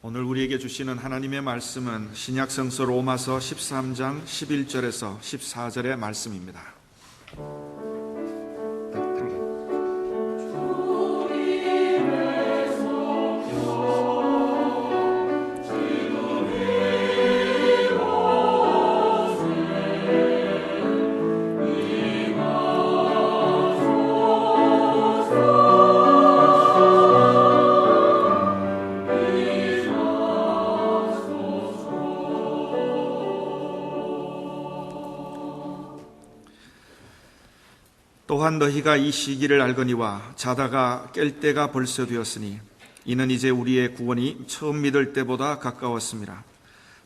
오늘 우리에게 주시는 하나님의 말씀은 신약성서 로마서 13장 11절에서 14절의 말씀입니다. 또한 너희가 이 시기를 알거니와 자다가 깰 때가 벌써 되었으니 이는 이제 우리의 구원이 처음 믿을 때보다 가까웠습니다.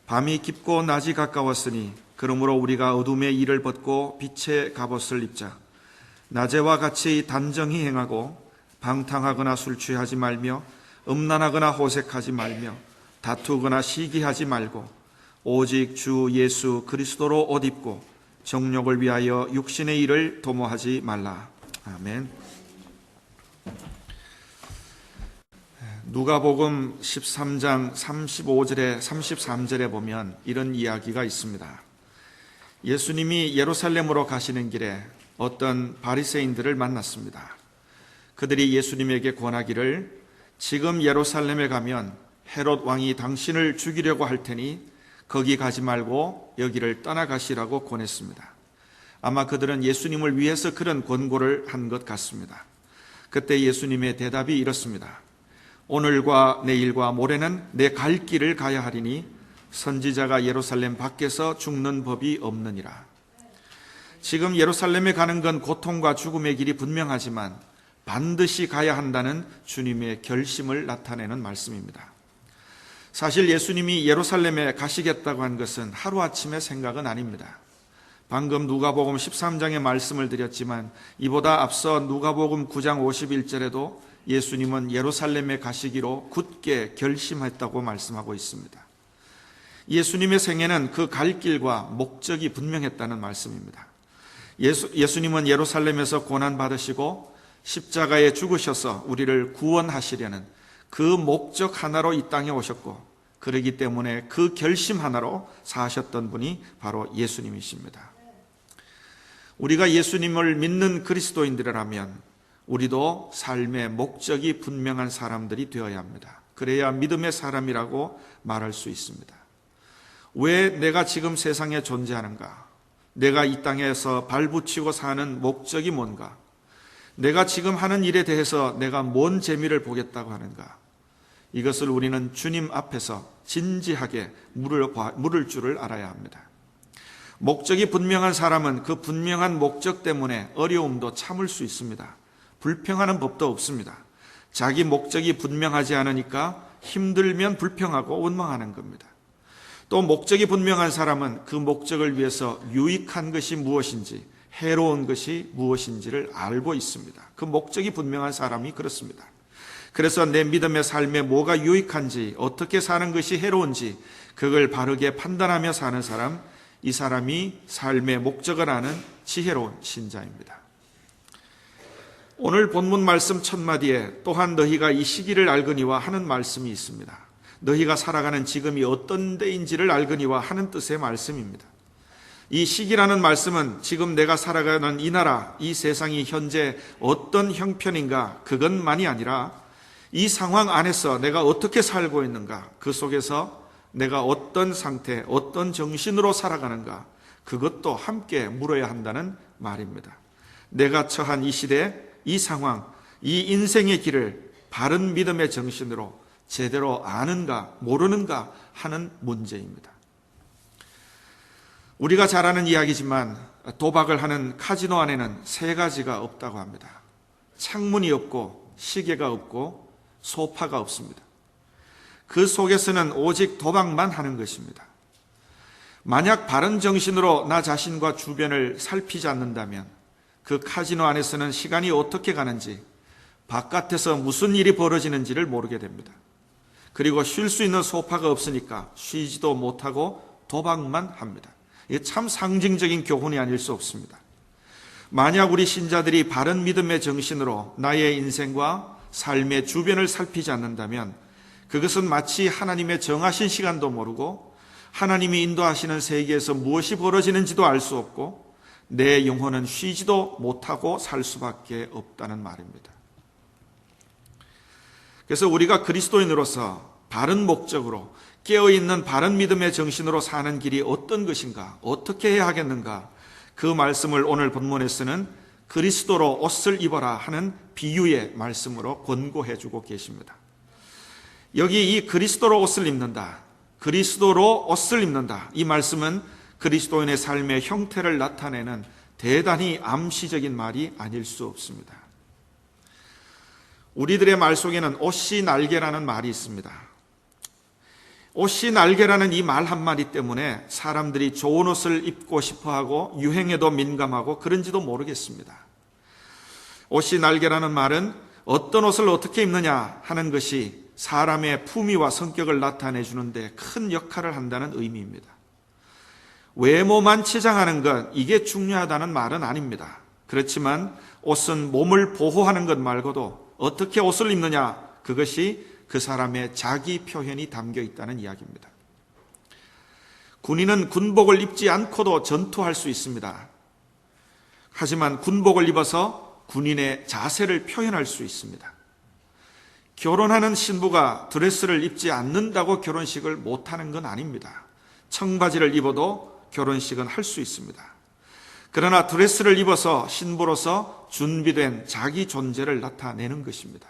밤이 깊고 낮이 가까웠으니 그러므로 우리가 어둠의 일을 벗고 빛의 갑옷을 입자. 낮에와 같이 단정히 행하고 방탕하거나 술 취하지 말며 음란하거나 호색하지 말며 다투거나 시기하지 말고 오직 주 예수 그리스도로 옷 입고 정욕을 위하여 육신의 일을 도모하지 말라. 아멘. 누가복음 13장 35절에 33절에 보면 이런 이야기가 있습니다. 예수님이 예루살렘으로 가시는 길에 어떤 바리새인들을 만났습니다. 그들이 예수님에게 권하기를 지금 예루살렘에 가면 헤롯 왕이 당신을 죽이려고 할 테니 거기 가지 말고 여기를 떠나가시라고 권했습니다. 아마 그들은 예수님을 위해서 그런 권고를 한 것 같습니다. 그때 예수님의 대답이 이렇습니다. 오늘과 내일과 모레는 내 갈 길을 가야 하리니 선지자가 예루살렘 밖에서 죽는 법이 없느니라. 지금 예루살렘에 가는 건 고통과 죽음의 길이 분명하지만 반드시 가야 한다는 주님의 결심을 나타내는 말씀입니다. 사실 예수님이 예루살렘에 가시겠다고 한 것은 하루아침의 생각은 아닙니다. 방금 누가복음 13장의 말씀을 드렸지만 이보다 앞서 누가복음 9장 51절에도 예수님은 예루살렘에 가시기로 굳게 결심했다고 말씀하고 있습니다. 예수님의 생애는 그 갈 길과 목적이 분명했다는 말씀입니다. 예수님은 예루살렘에서 고난받으시고 십자가에 죽으셔서 우리를 구원하시려는 그 목적 하나로 이 땅에 오셨고 그러기 때문에 그 결심 하나로 사셨던 분이 바로 예수님이십니다. 우리가 예수님을 믿는 그리스도인들이라면 우리도 삶의 목적이 분명한 사람들이 되어야 합니다. 그래야 믿음의 사람이라고 말할 수 있습니다. 왜 내가 지금 세상에 존재하는가? 내가 이 땅에서 발붙이고 사는 목적이 뭔가? 내가 지금 하는 일에 대해서 내가 뭔 재미를 보겠다고 하는가? 이것을 우리는 주님 앞에서 진지하게 물을 줄을 알아야 합니다. 목적이 분명한 사람은 그 분명한 목적 때문에 어려움도 참을 수 있습니다. 불평하는 법도 없습니다. 자기 목적이 분명하지 않으니까 힘들면 불평하고 원망하는 겁니다. 또 목적이 분명한 사람은 그 목적을 위해서 유익한 것이 무엇인지 해로운 것이 무엇인지를 알고 있습니다. 그 목적이 분명한 사람이 그렇습니다. 그래서 내 믿음의 삶에 뭐가 유익한지 어떻게 사는 것이 해로운지 그걸 바르게 판단하며 사는 사람, 이 사람이 삶의 목적을 아는 지혜로운 신자입니다. 오늘 본문 말씀 첫 마디에 또한 너희가 이 시기를 알거니와 하는 말씀이 있습니다. 너희가 살아가는 지금이 어떤 때인지를 알거니와 하는 뜻의 말씀입니다. 이 시기라는 말씀은 지금 내가 살아가는 이 나라, 이 세상이 현재 어떤 형편인가 그것만이 아니라 이 상황 안에서 내가 어떻게 살고 있는가, 그 속에서 내가 어떤 상태, 어떤 정신으로 살아가는가 그것도 함께 물어야 한다는 말입니다. 내가 처한 이 시대, 이 상황, 이 인생의 길을 바른 믿음의 정신으로 제대로 아는가 모르는가 하는 문제입니다. 우리가 잘 아는 이야기지만 도박을 하는 카지노 안에는 세 가지가 없다고 합니다. 창문이 없고 시계가 없고 소파가 없습니다. 그 속에서는 오직 도박만 하는 것입니다. 만약 바른 정신으로 나 자신과 주변을 살피지 않는다면 그 카지노 안에서는 시간이 어떻게 가는지, 바깥에서 무슨 일이 벌어지는지를 모르게 됩니다. 그리고 쉴 수 있는 소파가 없으니까 쉬지도 못하고 도박만 합니다. 이게 참 상징적인 교훈이 아닐 수 없습니다. 만약 우리 신자들이 바른 믿음의 정신으로 나의 인생과 삶의 주변을 살피지 않는다면 그것은 마치 하나님의 정하신 시간도 모르고 하나님이 인도하시는 세계에서 무엇이 벌어지는지도 알 수 없고 내 영혼은 쉬지도 못하고 살 수밖에 없다는 말입니다. 그래서 우리가 그리스도인으로서 바른 목적으로 깨어있는 바른 믿음의 정신으로 사는 길이 어떤 것인가, 어떻게 해야 하겠는가, 그 말씀을 오늘 본문에서는 그리스도로 옷을 입어라 하는 비유의 말씀으로 권고해 주고 계십니다. 여기 이 그리스도로 옷을 입는다, 그리스도로 옷을 입는다, 이 말씀은 그리스도인의 삶의 형태를 나타내는 대단히 암시적인 말이 아닐 수 없습니다. 우리들의 말 속에는 옷이 날개라는 말이 있습니다. 옷이 날개라는 이 말 한마디 때문에 사람들이 좋은 옷을 입고 싶어하고 유행에도 민감하고 그런지도 모르겠습니다. 옷이 날개라는 말은 어떤 옷을 어떻게 입느냐 하는 것이 사람의 품위와 성격을 나타내 주는데 큰 역할을 한다는 의미입니다. 외모만 치장하는 것, 이게 중요하다는 말은 아닙니다. 그렇지만 옷은 몸을 보호하는 것 말고도 어떻게 옷을 입느냐, 그것이 그 사람의 자기 표현이 담겨 있다는 이야기입니다. 군인은 군복을 입지 않고도 전투할 수 있습니다. 하지만 군복을 입어서 군인의 자세를 표현할 수 있습니다. 결혼하는 신부가 드레스를 입지 않는다고 결혼식을 못하는 건 아닙니다. 청바지를 입어도 결혼식은 할 수 있습니다. 그러나 드레스를 입어서 신부로서 준비된 자기 존재를 나타내는 것입니다.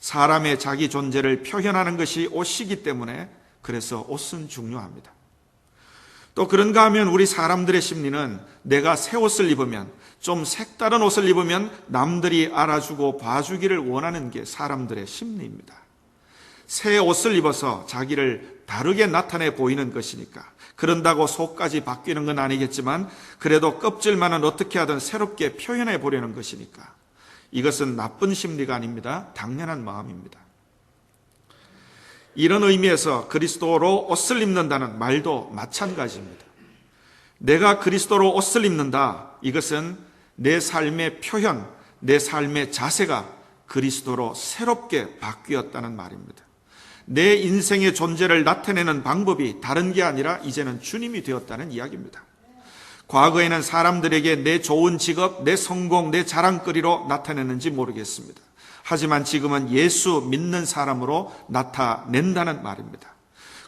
사람의 자기 존재를 표현하는 것이 옷이기 때문에 그래서 옷은 중요합니다. 또 그런가 하면 우리 사람들의 심리는 내가 새 옷을 입으면, 좀 색다른 옷을 입으면 남들이 알아주고 봐주기를 원하는 게 사람들의 심리입니다. 새 옷을 입어서 자기를 다르게 나타내 보이는 것이니까, 그런다고 속까지 바뀌는 건 아니겠지만 그래도 껍질만은 어떻게 하든 새롭게 표현해 보려는 것이니까, 이것은 나쁜 심리가 아닙니다. 당연한 마음입니다. 이런 의미에서 그리스도로 옷을 입는다는 말도 마찬가지입니다. 내가 그리스도로 옷을 입는다, 이것은 내 삶의 표현, 내 삶의 자세가 그리스도로 새롭게 바뀌었다는 말입니다. 내 인생의 존재를 나타내는 방법이 다른 게 아니라 이제는 주님이 되었다는 이야기입니다. 과거에는 사람들에게 내 좋은 직업, 내 성공, 내 자랑거리로 나타냈는지 모르겠습니다. 하지만 지금은 예수 믿는 사람으로 나타낸다는 말입니다.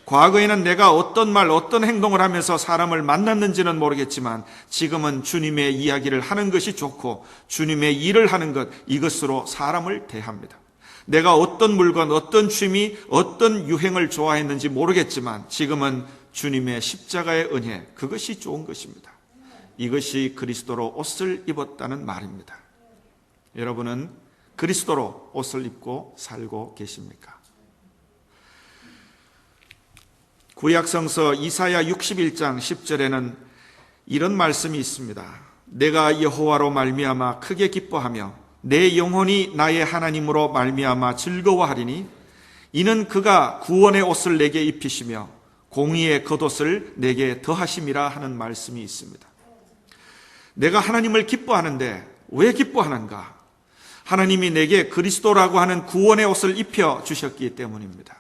과거에는 내가 어떤 말, 어떤 행동을 하면서 사람을 만났는지는 모르겠지만 지금은 주님의 이야기를 하는 것이 좋고 주님의 일을 하는 것, 이것으로 사람을 대합니다. 내가 어떤 물건, 어떤 취미, 어떤 유행을 좋아했는지 모르겠지만 지금은 주님의 십자가의 은혜, 그것이 좋은 것입니다. 이것이 그리스도로 옷을 입었다는 말입니다. 여러분은 그리스도로 옷을 입고 살고 계십니까? 구약성서 이사야 61장 10절에는 이런 말씀이 있습니다. 내가 여호와로 말미암아 크게 기뻐하며 내 영혼이 나의 하나님으로 말미암아 즐거워하리니 이는 그가 구원의 옷을 내게 입히시며 공의의 겉옷을 내게 더하심이라 하는 말씀이 있습니다. 내가 하나님을 기뻐하는데 왜 기뻐하는가? 하나님이 내게 그리스도라고 하는 구원의 옷을 입혀 주셨기 때문입니다.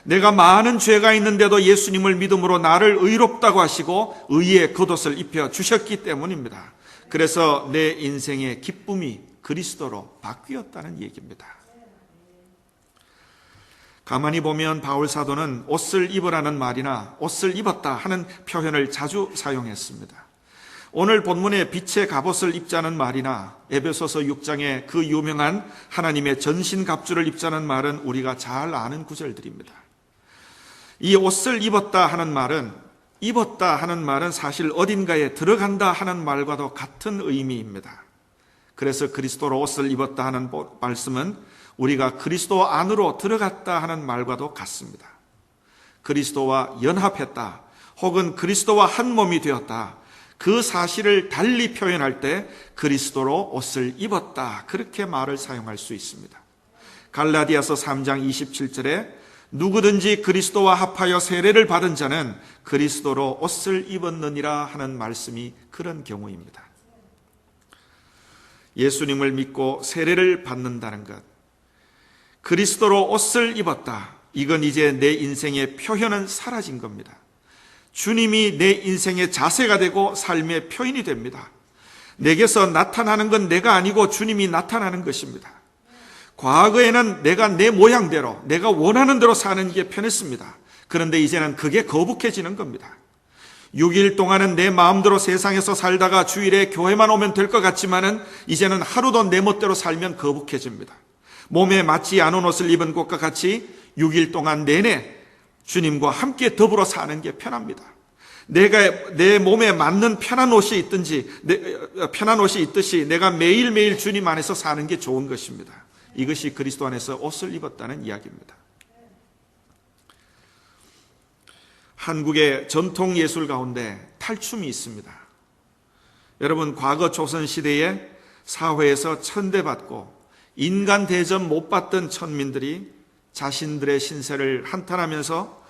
내가 많은 죄가 있는데도 예수님을 믿음으로 나를 의롭다고 하시고 의의 겉옷을 입혀 주셨기 때문입니다. 그래서 내 인생의 기쁨이 그리스도로 바뀌었다는 얘기입니다. 가만히 보면 바울 사도는 옷을 입으라는 말이나 옷을 입었다 하는 표현을 자주 사용했습니다. 오늘 본문에 빛의 갑옷을 입자는 말이나 에베소서 6장의 그 유명한 하나님의 전신갑주를 입자는 말은 우리가 잘 아는 구절들입니다. 이 옷을 입었다 하는 말은 사실 어딘가에 들어간다 하는 말과도 같은 의미입니다. 그래서 그리스도로 옷을 입었다 하는 말씀은 우리가 그리스도 안으로 들어갔다 하는 말과도 같습니다. 그리스도와 연합했다, 혹은 그리스도와 한 몸이 되었다, 그 사실을 달리 표현할 때 그리스도로 옷을 입었다, 그렇게 말을 사용할 수 있습니다. 갈라디아서 3장 27절에 누구든지 그리스도와 합하여 세례를 받은 자는 그리스도로 옷을 입었느니라 하는 말씀이 그런 경우입니다. 예수님을 믿고 세례를 받는다는 것, 그리스도로 옷을 입었다, 이건 이제 내 인생의 표현은 사라진 겁니다. 주님이 내 인생의 자세가 되고 삶의 표현이 됩니다. 내게서 나타나는 건 내가 아니고 주님이 나타나는 것입니다. 과거에는 내가 내 모양대로, 내가 원하는 대로 사는 게 편했습니다. 그런데 이제는 그게 거북해지는 겁니다. 6일 동안은 내 마음대로 세상에서 살다가 주일에 교회만 오면 될 것 같지만은 이제는 하루도 내 멋대로 살면 거북해집니다. 몸에 맞지 않은 옷을 입은 것과 같이 6일 동안 내내 주님과 함께 더불어 사는 게 편합니다. 내가 내 몸에 맞는 편한 옷이 있듯이 내가 매일매일 주님 안에서 사는 게 좋은 것입니다. 이것이 그리스도 안에서 옷을 입었다는 이야기입니다. 한국의 전통 예술 가운데 탈춤이 있습니다. 여러분, 과거 조선시대에 사회에서 천대받고 인간 대접 못 받던 천민들이 자신들의 신세를 한탄하면서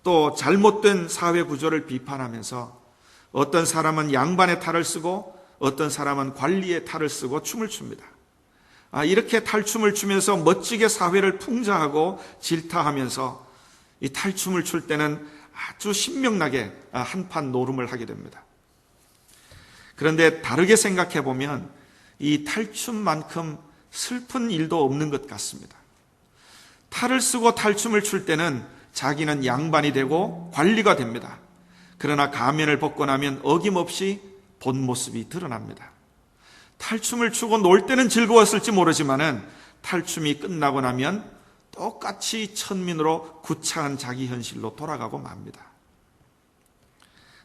또 잘못된 사회 구조를 비판하면서 어떤 사람은 양반의 탈을 쓰고 어떤 사람은 관리의 탈을 쓰고 춤을 춥니다. 이렇게 탈춤을 추면서 멋지게 사회를 풍자하고 질타하면서 이 탈춤을 출 때는 아주 신명나게 한판 노름을 하게 됩니다. 그런데 다르게 생각해 보면 이 탈춤만큼 슬픈 일도 없는 것 같습니다. 탈을 쓰고 탈춤을 출 때는 자기는 양반이 되고 관리가 됩니다. 그러나 가면을 벗고 나면 어김없이 본 모습이 드러납니다. 탈춤을 추고 놀 때는 즐거웠을지 모르지만은 탈춤이 끝나고 나면 똑같이 천민으로 구차한 자기 현실로 돌아가고 맙니다.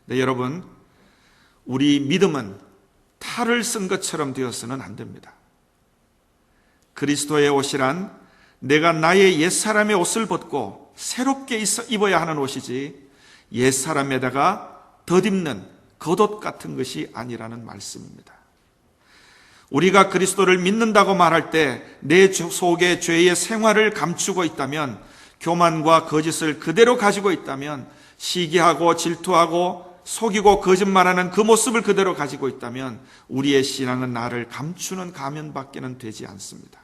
네, 여러분, 우리 믿음은 탈을 쓴 것처럼 되어서는 안 됩니다. 그리스도의 옷이란 내가 나의 옛사람의 옷을 벗고 새롭게 입어야 하는 옷이지 옛사람에다가 덧입는 겉옷 같은 것이 아니라는 말씀입니다. 우리가 그리스도를 믿는다고 말할 때 내 속에 죄의 생활을 감추고 있다면, 교만과 거짓을 그대로 가지고 있다면, 시기하고 질투하고 속이고 거짓말하는 그 모습을 그대로 가지고 있다면 우리의 신앙은 나를 감추는 가면밖에는 되지 않습니다.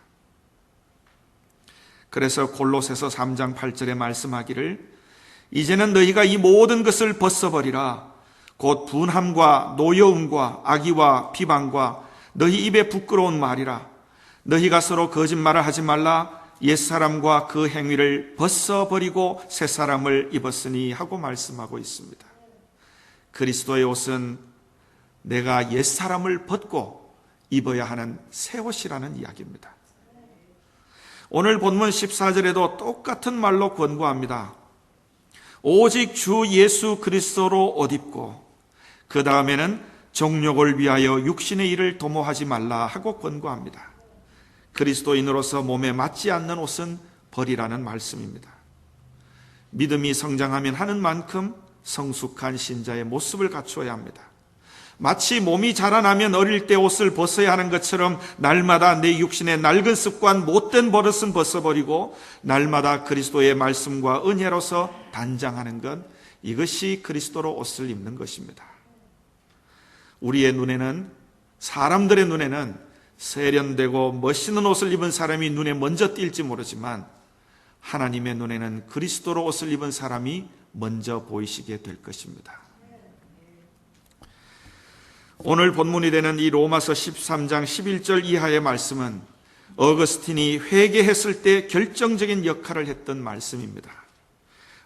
그래서 골로새서 3장 8절에 말씀하기를 이제는 너희가 이 모든 것을 벗어버리라. 곧 분함과 노여움과 악의와 비방과 너희 입에 부끄러운 말이라. 너희가 서로 거짓말을 하지 말라. 옛사람과 그 행위를 벗어버리고 새사람을 입었으니 하고 말씀하고 있습니다. 그리스도의 옷은 내가 옛사람을 벗고 입어야 하는 새 옷이라는 이야기입니다. 오늘 본문 14절에도 똑같은 말로 권고합니다. 오직 주 예수 그리스도로 옷 입고 그 다음에는 정욕을 위하여 육신의 일을 도모하지 말라 하고 권고합니다. 그리스도인으로서 몸에 맞지 않는 옷은 버리라는 말씀입니다. 믿음이 성장하면 하는 만큼 성숙한 신자의 모습을 갖추어야 합니다. 마치 몸이 자라나면 어릴 때 옷을 벗어야 하는 것처럼 날마다 내 육신의 낡은 습관, 못된 버릇은 벗어버리고 날마다 그리스도의 말씀과 은혜로서 단장하는 것, 이것이 그리스도로 옷을 입는 것입니다. 우리의 눈에는, 사람들의 눈에는 세련되고 멋있는 옷을 입은 사람이 눈에 먼저 띌지 모르지만 하나님의 눈에는 그리스도로 옷을 입은 사람이 먼저 보이시게 될 것입니다. 오늘 본문이 되는 이 로마서 13장 11절 이하의 말씀은 어거스틴이 회개했을 때 결정적인 역할을 했던 말씀입니다.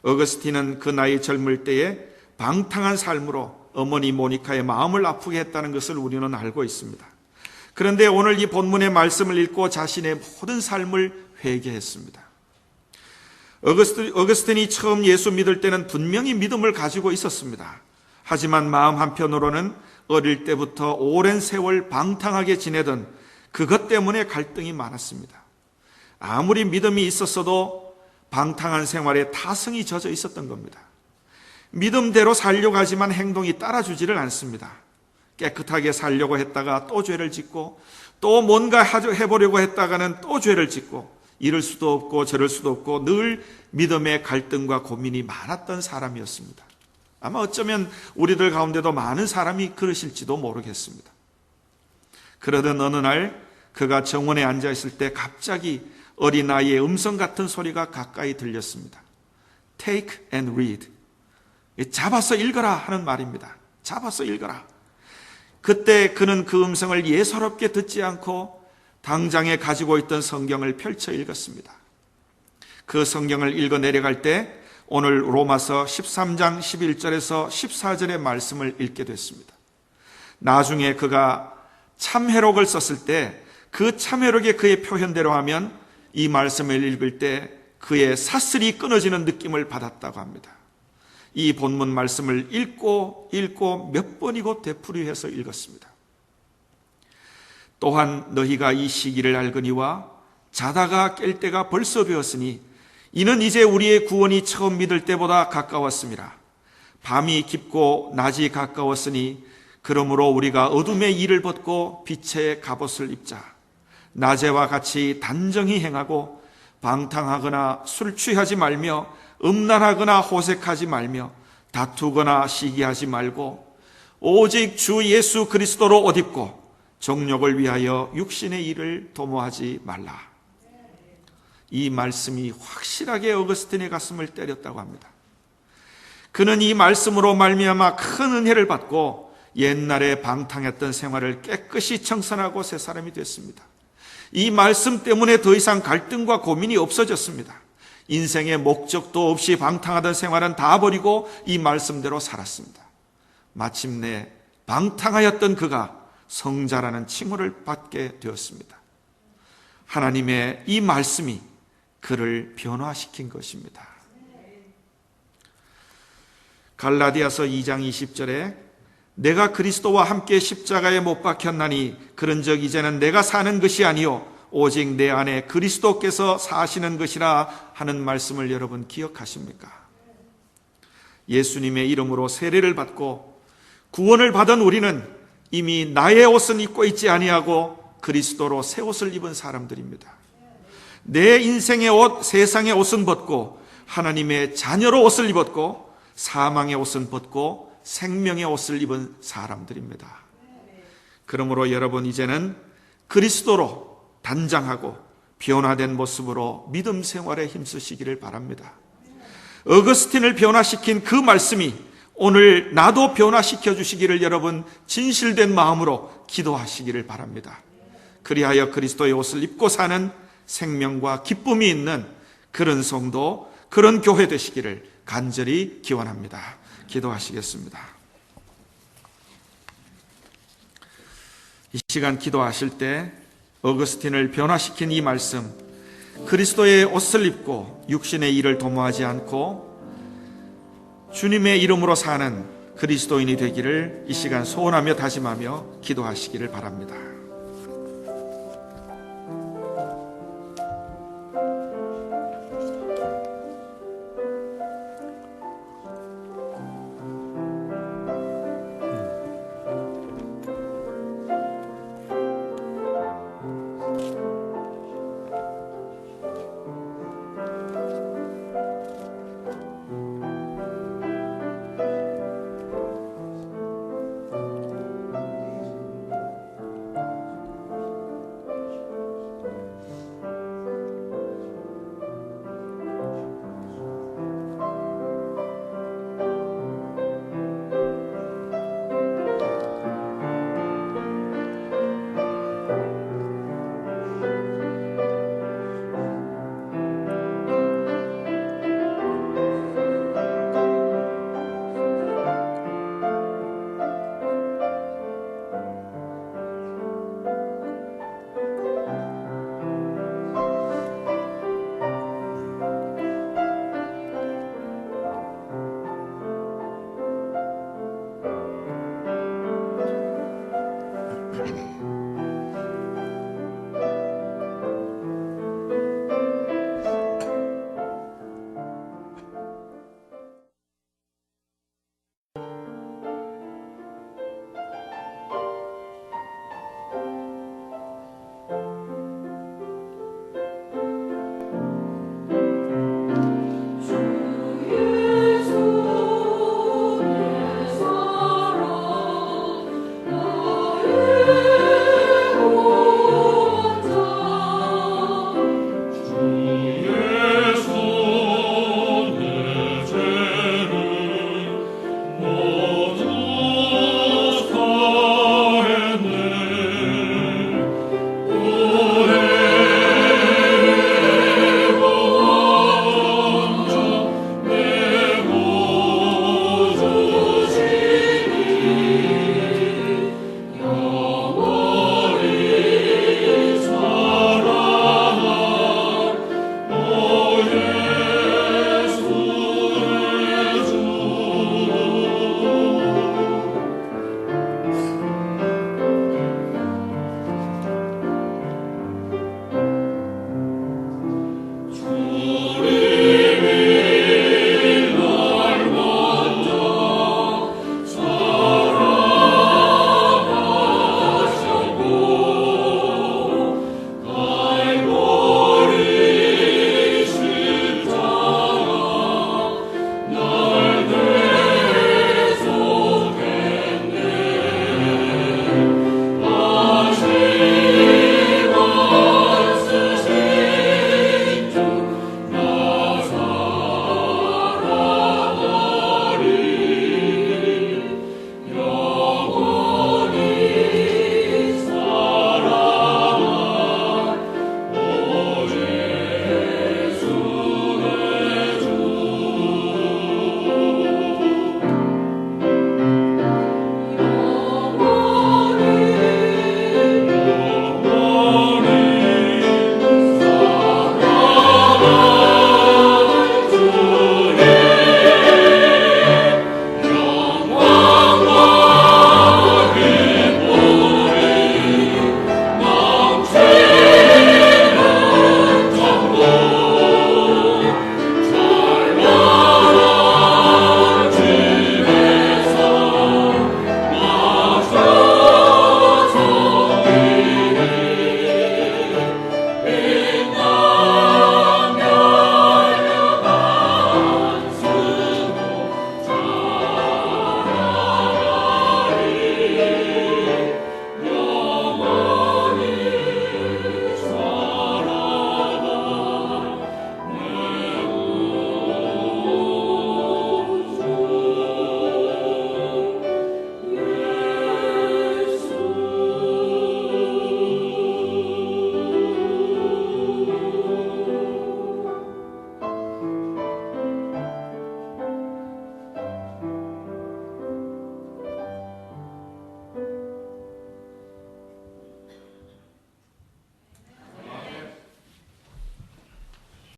어거스틴은 그 나이 젊을 때에 방탕한 삶으로 어머니 모니카의 마음을 아프게 했다는 것을 우리는 알고 있습니다. 그런데 오늘 이 본문의 말씀을 읽고 자신의 모든 삶을 회개했습니다. 어거스틴이 처음 예수 믿을 때는 분명히 믿음을 가지고 있었습니다. 하지만 마음 한편으로는 어릴 때부터 오랜 세월 방탕하게 지내던 그것 때문에 갈등이 많았습니다. 아무리 믿음이 있었어도 방탕한 생활에 타성이 젖어 있었던 겁니다. 믿음대로 살려고 하지만 행동이 따라주지를 않습니다. 깨끗하게 살려고 했다가 또 죄를 짓고 또 뭔가 해보려고 했다가는 또 죄를 짓고 이럴 수도 없고 저럴 수도 없고 늘 믿음의 갈등과 고민이 많았던 사람이었습니다. 아마 어쩌면 우리들 가운데도 많은 사람이 그러실지도 모르겠습니다. 그러던 어느 날 그가 정원에 앉아있을 때 갑자기 어린아이의 음성 같은 소리가 가까이 들렸습니다. Take and read. 잡아서 읽어라 하는 말입니다. 잡아서 읽어라. 그때 그는 그 음성을 예사롭게 듣지 않고 당장에 가지고 있던 성경을 펼쳐 읽었습니다. 그 성경을 읽어 내려갈 때 오늘 로마서 13장 11절에서 14절의 말씀을 읽게 됐습니다. 나중에 그가 참회록을 썼을 때 그 참회록의 그의 표현대로 하면 이 말씀을 읽을 때 그의 사슬이 끊어지는 느낌을 받았다고 합니다. 이 본문 말씀을 읽고 몇 번이고 되풀이해서 읽었습니다. 또한 너희가 이 시기를 알거니와 자다가 깰 때가 벌써 되었으니 이는 이제 우리의 구원이 처음 믿을 때보다 가까웠습니다. 밤이 깊고 낮이 가까웠으니 그러므로 우리가 어둠의 일을 벗고 빛의 갑옷을 입자. 낮에와 같이 단정히 행하고 방탕하거나 술 취하지 말며 음란하거나 호색하지 말며 다투거나 시기하지 말고 오직 주 예수 그리스도로 옷 입고 정욕을 위하여 육신의 일을 도모하지 말라. 이 말씀이 확실하게 어거스틴의 가슴을 때렸다고 합니다. 그는 이 말씀으로 말미암아 큰 은혜를 받고 옛날에 방탕했던 생활을 깨끗이 청산하고 새 사람이 됐습니다. 이 말씀 때문에 더 이상 갈등과 고민이 없어졌습니다. 인생의 목적도 없이 방탕하던 생활은 다 버리고 이 말씀대로 살았습니다. 마침내 방탕하였던 그가 성자라는 칭호를 받게 되었습니다. 하나님의 이 말씀이 그를 변화시킨 것입니다. 갈라디아서 2장 20절에 내가 그리스도와 함께 십자가에 못 박혔나니 그런즉 이제는 내가 사는 것이 아니요 오직 내 안에 그리스도께서 사시는 것이라 하는 말씀을 여러분 기억하십니까? 예수님의 이름으로 세례를 받고 구원을 받은 우리는 이미 나의 옷은 입고 있지 아니하고 그리스도로 새 옷을 입은 사람들입니다. 내 인생의 옷, 세상의 옷은 벗고 하나님의 자녀로 옷을 입었고 사망의 옷은 벗고 생명의 옷을 입은 사람들입니다. 그러므로 여러분 이제는 그리스도로 단장하고 변화된 모습으로 믿음 생활에 힘쓰시기를 바랍니다. 어거스틴을 변화시킨 그 말씀이 오늘 나도 변화시켜 주시기를 여러분 진실된 마음으로 기도하시기를 바랍니다. 그리하여 그리스도의 옷을 입고 사는 생명과 기쁨이 있는 그런 성도, 그런 교회 되시기를 간절히 기원합니다. 기도하시겠습니다. 이 시간 기도하실 때 어거스틴을 변화시킨 이 말씀, 그리스도의 옷을 입고 육신의 일을 도모하지 않고 주님의 이름으로 사는 그리스도인이 되기를 이 시간 소원하며 다짐하며 기도하시기를 바랍니다.